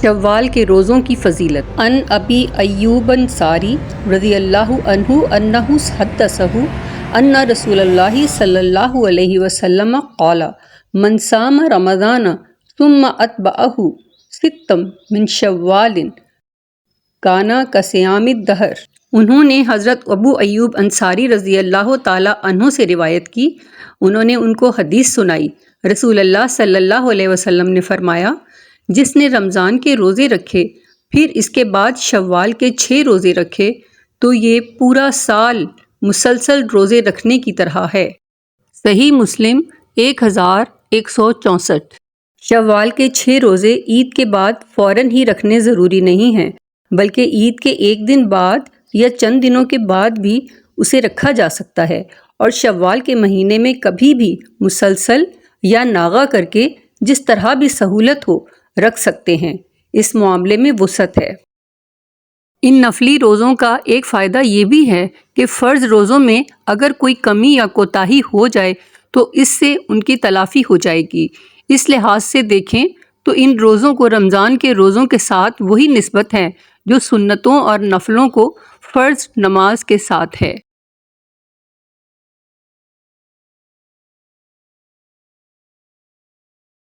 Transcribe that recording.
شوال کے روزوں کی فضیلت۔ ان ابی ایوب انصاری رضی اللہ عنہ انہ حدثہ ان رسول اللہ صلی اللہ علیہ وسلم قال من صام رمضان ثم اتبعہ ستا من شوال کان کصیام الدہر۔ انہوں نے حضرت ابو ایوب انصاری رضی اللہ تعالیٰ عنہ سے روایت کی، انہوں نے ان کو حدیث سنائی، رسول اللہ صلی اللہ علیہ وسلم نے فرمایا، جس نے رمضان کے روزے رکھے پھر اس کے بعد شوال کے 6 روزے رکھے تو یہ پورا سال مسلسل روزے رکھنے کی طرح ہے۔ صحیح مسلم 1164۔ شوال کے 6 روزے عید کے بعد فوراً ہی رکھنے ضروری نہیں ہیں، بلکہ عید کے ایک دن بعد یا چند دنوں کے بعد بھی اسے رکھا جا سکتا ہے، اور شوال کے مہینے میں کبھی بھی مسلسل یا ناغہ کر کے جس طرح بھی سہولت ہو رکھ سکتے ہیں، اس معاملے میں وسعت ہے۔ ان نفلی روزوں کا ایک فائدہ یہ بھی ہے کہ فرض روزوں میں اگر کوئی کمی یا کوتاہی ہو جائے تو اس سے ان کی تلافی ہو جائے گی۔ اس لحاظ سے دیکھیں تو ان روزوں کو رمضان کے روزوں کے ساتھ وہی نسبت ہے جو سنتوں اور نفلوں کو فرض نماز کے ساتھ ہے۔